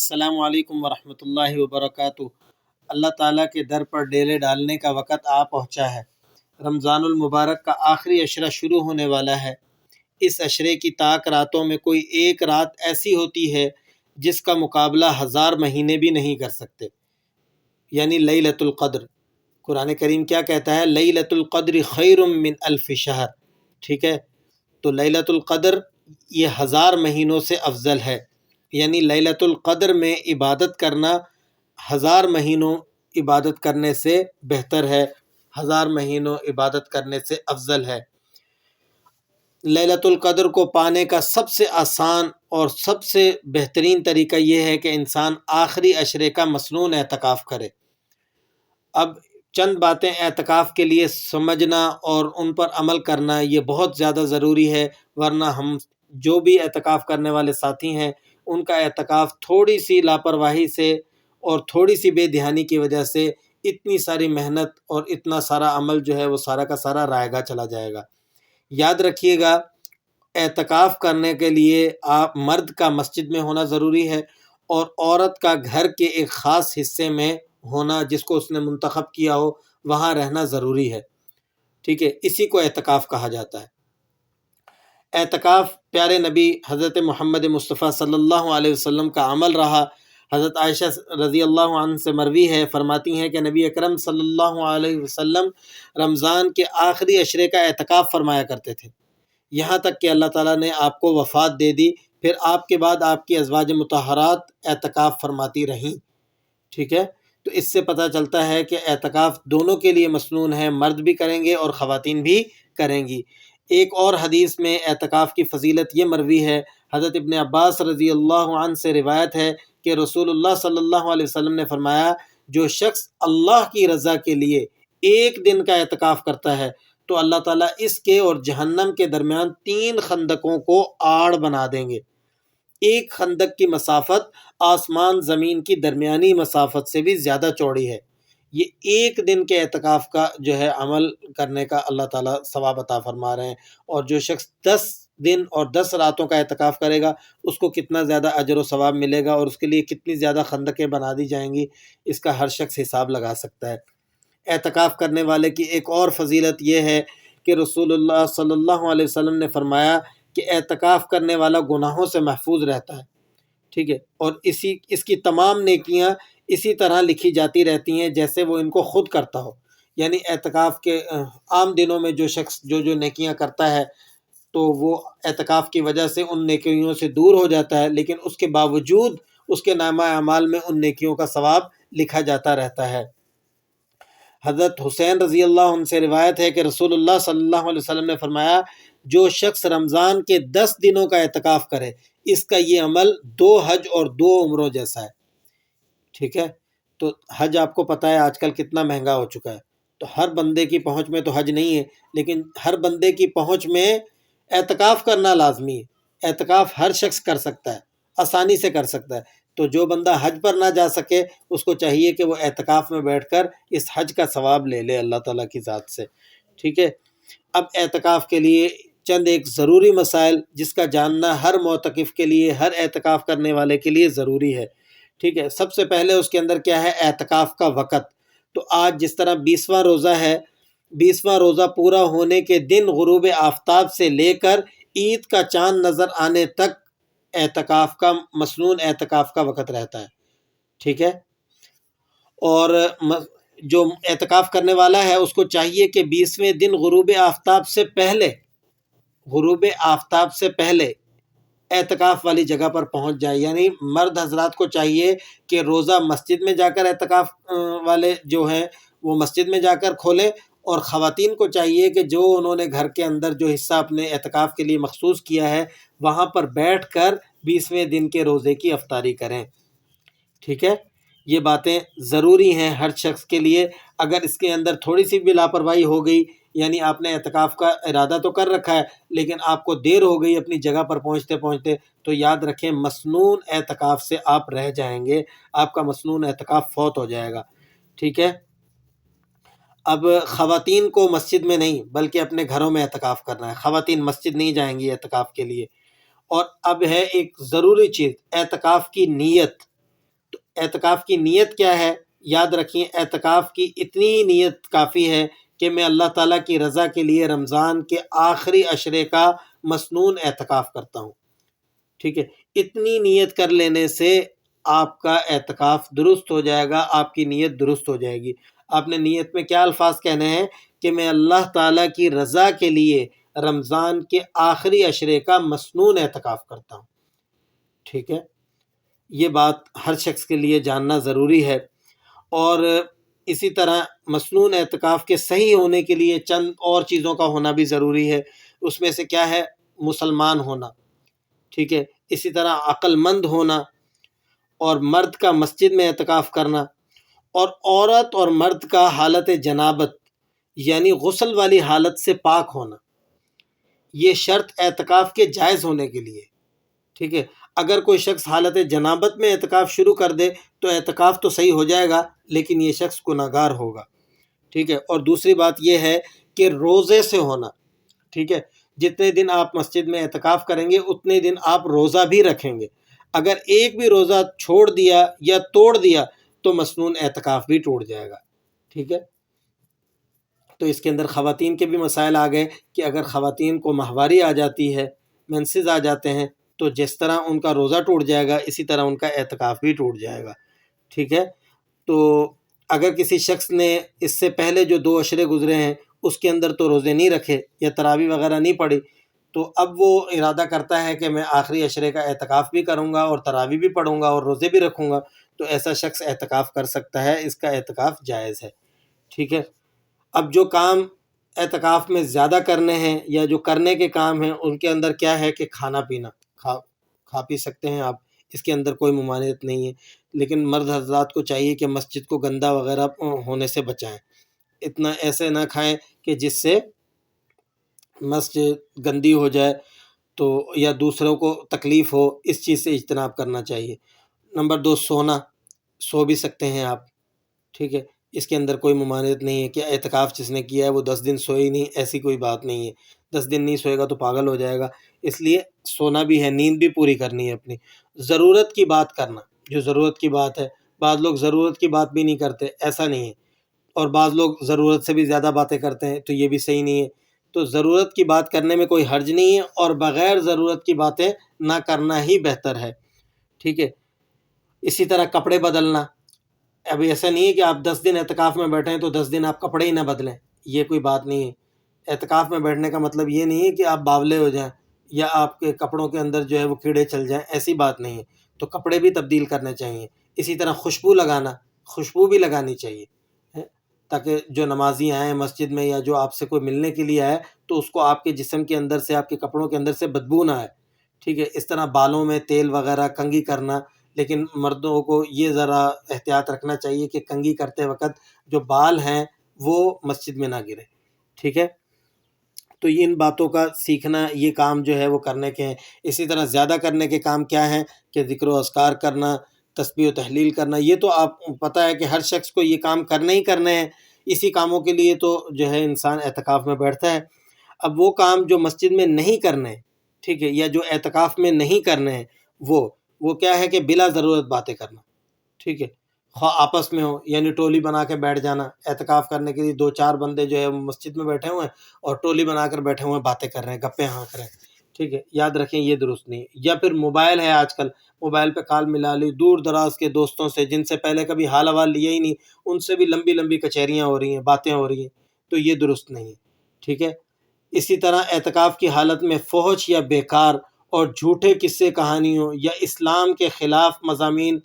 السلام علیکم ورحمۃ اللہ وبرکاتہ۔ اللہ تعالیٰ کے در پر ڈیرے ڈالنے کا وقت آ پہنچا ہے۔ رمضان المبارک کا آخری عشرہ شروع ہونے والا ہے۔ اس عشرے کی طاق راتوں میں کوئی ایک رات ایسی ہوتی ہے جس کا مقابلہ 1000 مہینے بھی نہیں کر سکتے، یعنی لیلۃ القدر۔ قرآن کریم کیا کہتا ہے؟ لیلۃ القدر خیر من الف شہر۔ ٹھیک ہے، تو لیلۃ القدر یہ 1000 مہینوں سے افضل ہے، یعنی لیلۃ القدر میں عبادت کرنا 1000 مہینوں عبادت کرنے سے بہتر ہے، 1000 مہینوں عبادت کرنے سے افضل ہے۔ لیلۃ القدر کو پانے کا سب سے آسان اور سب سے بہترین طریقہ یہ ہے کہ انسان آخری عشرے کا مسنون اعتکاف کرے۔ اب چند باتیں اعتکاف کے لیے سمجھنا اور ان پر عمل کرنا یہ بہت زیادہ ضروری ہے، ورنہ ہم جو بھی اعتکاف کرنے والے ساتھی ہیں ان کا اعتکاف تھوڑی سی لاپرواہی سے اور تھوڑی سی بے دھیانی کی وجہ سے اتنی ساری محنت اور اتنا سارا عمل جو ہے وہ سارا کا سارا رائے گا چلا جائے گا۔ یاد رکھیے گا، اعتکاف کرنے کے لیے آپ مرد کا مسجد میں ہونا ضروری ہے اور عورت کا گھر کے ایک خاص حصے میں ہونا جس کو اس نے منتخب کیا ہو، وہاں رہنا ضروری ہے۔ ٹھیک ہے، اسی کو اعتکاف کہا جاتا ہے۔ اعتکاف پیارے نبی حضرت محمد مصطفیٰ صلی اللہ علیہ وسلم کا عمل رہا۔ حضرت عائشہ رضی اللہ عنہ سے مروی ہے، فرماتی ہیں کہ نبی اکرم صلی اللہ علیہ وسلم رمضان کے آخری عشرے کا اعتکاف فرمایا کرتے تھے، یہاں تک کہ اللہ تعالیٰ نے آپ کو وفات دے دی، پھر آپ کے بعد آپ کی ازواج مطہرات اعتکاف فرماتی رہیں۔ ٹھیک ہے، تو اس سے پتہ چلتا ہے کہ اعتکاف دونوں کے لیے مسنون ہے، مرد بھی کریں گے اور خواتین بھی کریں گی۔ ایک اور حدیث میں اعتکاف کی فضیلت یہ مروی ہے، حضرت ابن عباس رضی اللہ عنہ سے روایت ہے کہ رسول اللہ صلی اللہ علیہ وسلم نے فرمایا، جو شخص اللہ کی رضا کے لیے ایک دن کا اعتکاف کرتا ہے تو اللہ تعالیٰ اس کے اور جہنم کے درمیان 3 خندقوں کو آڑ بنا دیں گے۔ ایک خندق کی مسافت آسمان زمین کی درمیانی مسافت سے بھی زیادہ چوڑی ہے۔ یہ ایک دن کے اعتکاف کا جو ہے عمل کرنے کا اللہ تعالیٰ ثواب عطا فرما رہے ہیں، اور جو شخص 10 دن اور 10 راتوں کا اعتکاف کرے گا اس کو کتنا زیادہ اجر و ثواب ملے گا اور اس کے لیے کتنی زیادہ خندقیں بنا دی جائیں گی، اس کا ہر شخص حساب لگا سکتا ہے۔ اعتکاف کرنے والے کی ایک اور فضیلت یہ ہے کہ رسول اللہ صلی اللہ علیہ وسلم نے فرمایا کہ اعتکاف کرنے والا گناہوں سے محفوظ رہتا ہے۔ ٹھیک ہے، اور اس کی تمام نیکیاں اسی طرح لکھی جاتی رہتی ہیں جیسے وہ ان کو خود کرتا ہو، یعنی اعتکاف کے عام دنوں میں جو شخص جو نیکیاں کرتا ہے تو وہ اعتکاف کی وجہ سے ان نیکیوں سے دور ہو جاتا ہے، لیکن اس کے باوجود اس کے نامہ اعمال میں ان نیکیوں کا ثواب لکھا جاتا رہتا ہے۔ حضرت حسین رضی اللہ عنہ سے روایت ہے کہ رسول اللہ صلی اللہ علیہ وسلم نے فرمایا، جو شخص رمضان کے 10 دنوں کا اعتکاف کرے اس کا یہ عمل 2 حج اور 2 عمروں جیسا ہے۔ ٹھیک ہے، تو حج آپ کو پتہ ہے آج کل کتنا مہنگا ہو چکا ہے، تو ہر بندے کی پہنچ میں تو حج نہیں ہے، لیکن ہر بندے کی پہنچ میں اعتکاف کرنا لازمی ہے۔ اعتکاف ہر شخص کر سکتا ہے، آسانی سے کر سکتا ہے، تو جو بندہ حج پر نہ جا سکے اس کو چاہیے کہ وہ اعتکاف میں بیٹھ کر اس حج کا ثواب لے لے اللہ تعالیٰ کی ذات سے۔ ٹھیک ہے، اب اعتکاف کے لیے چند ایک ضروری مسائل جس کا جاننا ہر معتکف کے لیے، ہر اعتکاف کرنے والے کے لیے ضروری ہے۔ ٹھیک ہے، سب سے پہلے اس کے اندر کیا ہے؟ اعتکاف کا وقت۔ تو آج جس طرح 20واں روزہ ہے، 20واں روزہ پورا ہونے کے دن غروب آفتاب سے لے کر عید کا چاند نظر آنے تک اعتکاف کا مسنون اعتکاف کا وقت رہتا ہے۔ ٹھیک ہے، اور جو اعتکاف کرنے والا ہے اس کو چاہیے کہ 20ویں دن غروب آفتاب سے پہلے اعتکاف والی جگہ پر پہنچ جائے، یعنی مرد حضرات کو چاہیے کہ روزہ مسجد میں جا کر اعتکاف والے جو ہیں وہ مسجد میں جا کر کھولیں، اور خواتین کو چاہیے کہ جو انہوں نے گھر کے اندر جو حصہ اپنے اعتکاف کے لیے مخصوص کیا ہے وہاں پر بیٹھ کر 20ویں دن کے روزے کی افطاری کریں۔ ٹھیک ہے، یہ باتیں ضروری ہیں ہر شخص کے لیے۔ اگر اس کے اندر تھوڑی سی بھی لاپرواہی ہو گئی، یعنی آپ نے اعتکاف کا ارادہ تو کر رکھا ہے لیکن آپ کو دیر ہو گئی اپنی جگہ پر پہنچتے پہنچتے، تو یاد رکھیں مسنون اعتکاف سے آپ رہ جائیں گے، آپ کا مسنون اعتکاف فوت ہو جائے گا۔ ٹھیک ہے، اب خواتین کو مسجد میں نہیں بلکہ اپنے گھروں میں اعتکاف کرنا ہے، خواتین مسجد نہیں جائیں گی اعتکاف کے لیے۔ اور اب ہے ایک ضروری چیز، اعتکاف کی نیت۔ اعتکاف کی نیت کیا ہے؟ یاد رکھیں اعتکاف کی اتنی ہی نیت کافی ہے کہ میں اللہ تعالیٰ کی رضا کے لیے رمضان کے آخری عشرے کا مسنون اعتکاف کرتا ہوں، ٹھیک ہے؟ اتنی نیت کر لینے سے آپ کا اعتکاف درست ہو جائے گا، آپ کی نیت درست ہو جائے گی۔ آپ نے نیت میں کیا الفاظ کہنے ہیں کہ میں اللہ تعالیٰ کی رضا کے لیے رمضان کے آخری عشرے کا مسنون اعتکاف کرتا ہوں، ٹھیک ہے؟ یہ بات ہر شخص کے لیے جاننا ضروری ہے۔ اور اسی طرح مسنون اعتکاف کے صحیح ہونے کے لیے چند اور چیزوں کا ہونا بھی ضروری ہے۔ اس میں سے کیا ہے؟ مسلمان ہونا، ٹھیک ہے؟ اسی طرح عقل مند ہونا، اور مرد کا مسجد میں اعتکاف کرنا، اور عورت اور مرد کا حالت جنابت یعنی غسل والی حالت سے پاک ہونا، یہ شرط اعتکاف کے جائز ہونے کے لیے، ٹھیک ہے؟ اگر کوئی شخص حالت جنابت میں اعتکاف شروع کر دے تو اعتکاف تو صحیح ہو جائے گا لیکن یہ شخص گناہگار ہوگا، ٹھیک ہے؟ اور دوسری بات یہ ہے کہ روزے سے ہونا، ٹھیک ہے؟ جتنے دن آپ مسجد میں اعتکاف کریں گے اتنے دن آپ روزہ بھی رکھیں گے۔ اگر ایک بھی روزہ چھوڑ دیا یا توڑ دیا تو مسنون اعتکاف بھی ٹوٹ جائے گا، ٹھیک ہے؟ تو اس کے اندر خواتین کے بھی مسائل آ گئے کہ اگر خواتین کو ماہواری آ جاتی ہے، مینسز آ جاتے ہیں، تو جس طرح ان کا روزہ ٹوٹ جائے گا اسی طرح ان کا اعتکاف بھی ٹوٹ جائے گا، ٹھیک ہے؟ تو اگر کسی شخص نے اس سے پہلے جو 2 عشرے گزرے ہیں اس کے اندر تو روزے نہیں رکھے یا تراویح وغیرہ نہیں پڑھی، تو اب وہ ارادہ کرتا ہے کہ میں آخری عشرے کا اعتکاف بھی کروں گا اور تراویح بھی پڑھوں گا اور روزے بھی رکھوں گا، تو ایسا شخص اعتکاف کر سکتا ہے، اس کا اعتکاف جائز ہے، ٹھیک ہے؟ اب جو کام اعتکاف میں زیادہ کرنے ہیں یا جو کرنے کے کام ہیں ان کے اندر کیا ہے کہ کھانا پینا، کھا پی سکتے ہیں آپ، اس کے اندر کوئی ممانعت نہیں ہے، لیکن مرد حضرات کو چاہیے کہ مسجد کو گندا وغیرہ ہونے سے بچائیں، اتنا ایسے نہ کھائیں کہ جس سے مسجد گندی ہو جائے تو یا دوسروں کو تکلیف ہو، اس چیز سے اجتناب کرنا چاہیے۔ نمبر 2، سونا، سو بھی سکتے ہیں آپ، ٹھیک ہے؟ اس کے اندر کوئی ممانعت نہیں ہے کہ اعتکاف جس نے کیا ہے وہ 10 دن سوئے ہی نہیں، ایسی کوئی بات نہیں ہے، 10 دن نہیں سوئے گا تو پاگل ہو جائے گا، اس لیے سونا بھی ہے، نیند بھی پوری کرنی ہے اپنی۔ ضرورت کی بات کرنا، جو ضرورت کی بات ہے، بعض لوگ ضرورت کی بات بھی نہیں کرتے، ایسا نہیں ہے، اور بعض لوگ ضرورت سے بھی زیادہ باتیں کرتے ہیں، تو یہ بھی صحیح نہیں ہے۔ تو ضرورت کی بات کرنے میں کوئی حرج نہیں ہے، اور بغیر ضرورت کی باتیں نہ کرنا ہی بہتر ہے، ٹھیک ہے؟ اسی طرح کپڑے بدلنا، اب ایسا نہیں ہے کہ آپ 10 دن اعتکاف میں بیٹھے ہیں تو 10 دن آپ کپڑے ہی نہ بدلیں، یہ کوئی بات نہیں ہے۔ اعتکاف میں بیٹھنے کا مطلب یہ نہیں ہے کہ آپ باولے ہو جائیں یا آپ کے کپڑوں کے اندر جو ہے وہ کیڑے چل جائیں، ایسی بات نہیں ہے، تو کپڑے بھی تبدیل کرنے چاہیے۔ اسی طرح خوشبو لگانا، خوشبو بھی لگانی چاہیے، تاکہ جو نمازی آئیں مسجد میں یا جو آپ سے کوئی ملنے کے لیے آئے تو اس کو آپ کے جسم کے اندر سے، آپ کے کپڑوں کے اندر سے بدبو نہ آئے، ٹھیک ہے؟ اس طرح بالوں میں تیل وغیرہ، کنگھی کرنا، لیکن مردوں کو یہ ذرا احتیاط رکھنا چاہیے کہ کنگھی کرتے وقت جو بال ہیں وہ مسجد میں نہ گریں، ٹھیک ہے؟ تو ان باتوں کا سیکھنا، یہ کام جو ہے وہ کرنے کے ہیں۔ اسی طرح زیادہ کرنے کے کام کیا ہیں کہ ذکر و اذکار کرنا، تسبیح و تحلیل کرنا، یہ تو آپ پتہ ہے کہ ہر شخص کو یہ کام کرنے ہی کرنے ہیں، اسی کاموں کے لیے تو جو ہے انسان اعتکاف میں بیٹھتا ہے۔ اب وہ کام جو مسجد میں نہیں کرنے، ٹھیک ہے، یا جو اعتکاف میں نہیں کرنے ہیں، وہ کیا ہے کہ بلا ضرورت باتیں کرنا، ٹھیک ہے؟ خواہ آپس میں ہو، یعنی ٹولی بنا کے بیٹھ جانا اعتکاف کرنے کے لیے، 2-4 بندے جو ہے مسجد میں بیٹھے ہوئے ہیں اور ٹولی بنا کر بیٹھے ہوئے ہیں، باتیں کر رہے ہیں، گپیں ہانک رہے ہیں، ٹھیک ہے؟ یاد رکھیں یہ درست نہیں ہے۔ یا پھر موبائل ہے، آج کل موبائل پہ کال ملا لی دور دراز کے دوستوں سے جن سے پہلے کبھی حال حوال لیا ہی نہیں، ان سے بھی لمبی لمبی کچہریاں ہو رہی ہیں، باتیں ہو رہی ہیں، تو یہ درست نہیں ہے، ٹھیک ہے؟ اسی طرح اعتکاف کی حالت میں فحش یا بیکار اور جھوٹے قصے کہانیوں یا اسلام کے خلاف مضامین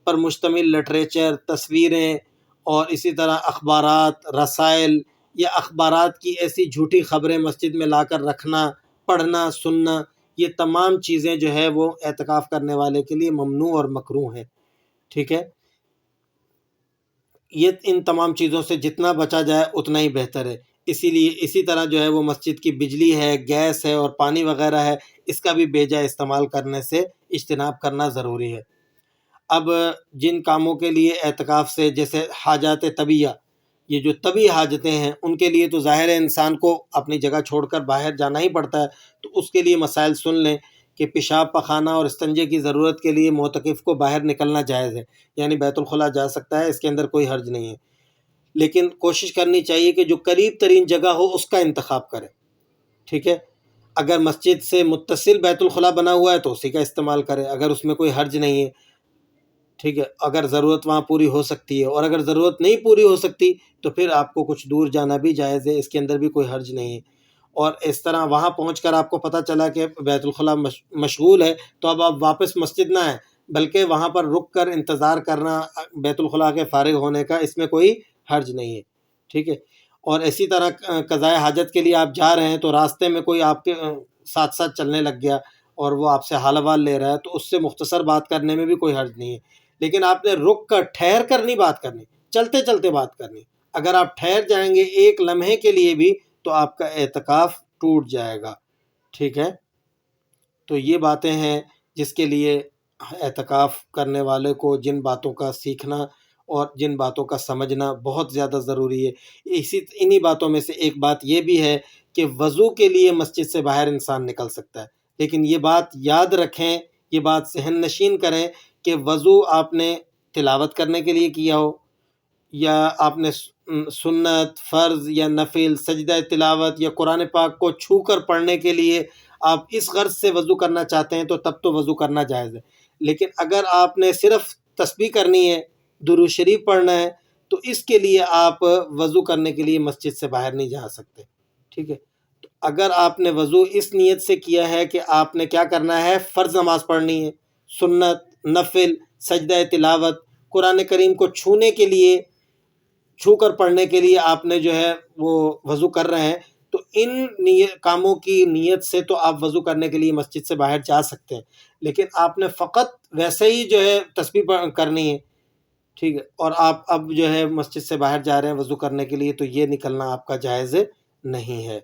پر مشتمل لٹریچر، تصویریں، اور اسی طرح اخبارات، رسائل یا اخبارات کی ایسی جھوٹی خبریں مسجد میں لا کر رکھنا، پڑھنا، سننا، یہ تمام چیزیں جو ہے وہ اعتکاف کرنے والے کے لیے ممنوع اور مکروہ ہیں، ٹھیک ہے؟ یہ ان تمام چیزوں سے جتنا بچا جائے اتنا ہی بہتر ہے۔ اسی طرح جو ہے وہ مسجد کی بجلی ہے، گیس ہے اور پانی وغیرہ ہے، اس کا بھی بے جا استعمال کرنے سے اجتناب کرنا ضروری ہے۔ اب جن کاموں کے لیے اعتکاف سے، جیسے حاجات طبیعہ، یہ جو طبی حاجتیں ہیں، ان کے لیے تو ظاہر ہے انسان کو اپنی جگہ چھوڑ کر باہر جانا ہی پڑتا ہے، تو اس کے لیے مسائل سن لیں کہ پیشاب پخانہ اور استنجے کی ضرورت کے لیے معتکف کو باہر نکلنا جائز ہے، یعنی بیت الخلاء جا سکتا ہے، اس کے اندر کوئی حرج نہیں ہے، لیکن کوشش کرنی چاہیے کہ جو قریب ترین جگہ ہو اس کا انتخاب کرے، ٹھیک ہے۔ اگر مسجد سے متصل بیت الخلاء بنا ہوا ہے تو اسی کا استعمال کرے، اگر اس میں کوئی حرج نہیں ہے، ٹھیک ہے، اگر ضرورت وہاں پوری ہو سکتی ہے، اور اگر ضرورت نہیں پوری ہو سکتی تو پھر آپ کو کچھ دور جانا بھی جائز ہے، اس کے اندر بھی کوئی حرج نہیں ہے۔ اور اس طرح وہاں پہنچ کر آپ کو پتہ چلا کہ بیت الخلاء مشغول ہے تو اب آپ واپس مسجد نہ آئیں، بلکہ وہاں پر رک کر انتظار کرنا بیت الخلاء کے فارغ ہونے کا، اس میں کوئی حرج نہیں ہے، ٹھیک ہے۔ اور اسی طرح قضائے حاجت کے لیے آپ جا رہے ہیں تو راستے میں کوئی آپ کے ساتھ ساتھ چلنے لگ گیا اور وہ آپ سے حال احوال لے رہا ہے تو اس سے مختصر بات کرنے میں بھی کوئی حرج نہیں ہے، لیکن آپ نے رک کر ٹھہر کر نہیں بات کرنی، چلتے چلتے بات کرنی۔ اگر آپ ٹھہر جائیں گے ایک لمحے کے لیے بھی تو آپ کا اعتکاف ٹوٹ جائے گا، ٹھیک ہے۔ تو یہ باتیں ہیں جس کے لیے اعتکاف کرنے والے کو جن باتوں کا سیکھنا اور جن باتوں کا سمجھنا بہت زیادہ ضروری ہے۔ انہی باتوں میں سے ایک بات یہ بھی ہے کہ وضو کے لیے مسجد سے باہر انسان نکل سکتا ہے، لیکن یہ بات یاد رکھیں، یہ بات ذہن نشین کریں کہ وضو آپ نے تلاوت کرنے کے لیے کیا ہو، یا آپ نے سنت، فرض یا نفل، سجدہ تلاوت یا قرآن پاک کو چھو کر پڑھنے کے لیے آپ اس غرض سے وضو کرنا چاہتے ہیں تو تب تو وضو کرنا جائز ہے، لیکن اگر آپ نے صرف تسبیح کرنی ہے، درود شریف پڑھنا ہے، تو اس کے لیے آپ وضو کرنے کے لیے مسجد سے باہر نہیں جا سکتے، ٹھیک ہے۔ تو اگر آپ نے وضو اس نیت سے کیا ہے کہ آپ نے کیا کرنا ہے، فرض نماز پڑھنی ہے، سنت، نفل، سجدہ تلاوت، قرآن کریم کو چھونے کے لیے، چھو کر پڑھنے کے لیے آپ نے جو ہے وہ وضو کر رہے ہیں، تو ان کاموں کی نیت سے تو آپ وضو کرنے کے لیے مسجد سے باہر جا سکتے ہیں، لیکن آپ نے فقط ویسے ہی جو ہے تسبیح کرنی ہے، ٹھیک ہے، اور آپ اب جو ہے مسجد سے باہر جا رہے ہیں وضو کرنے کے لیے، تو یہ نکلنا آپ کا جائز نہیں ہے،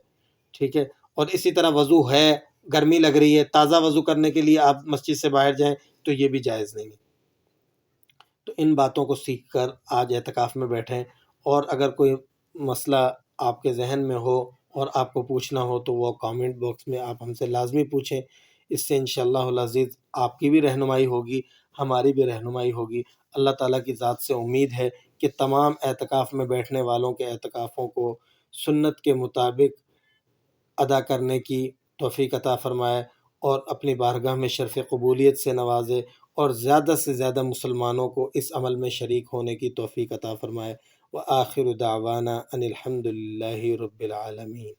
ٹھیک ہے۔ اور اسی طرح وضو ہے، گرمی لگ رہی ہے، تازہ وضو کرنے کے لیے آپ مسجد سے باہر جائیں تو یہ بھی جائز نہیں ہے۔ تو ان باتوں کو سیکھ کر آج اعتکاف میں بیٹھیں، اور اگر کوئی مسئلہ آپ کے ذہن میں ہو اور آپ کو پوچھنا ہو تو وہ کامنٹ باکس میں آپ ہم سے لازمی پوچھیں، اس سے انشاءاللہ العزیز آپ کی بھی رہنمائی ہوگی، ہماری بھی رہنمائی ہوگی۔ اللہ تعالیٰ کی ذات سے امید ہے کہ تمام اعتکاف میں بیٹھنے والوں کے اعتکافوں کو سنت کے مطابق ادا کرنے کی توفیق عطا فرمائے، اور اپنی بارگاہ میں شرف قبولیت سے نوازے، اور زیادہ سے زیادہ مسلمانوں کو اس عمل میں شریک ہونے کی توفیق عطا فرمائے۔ وآخر دعوانا ان الحمد للہ رب العالمین۔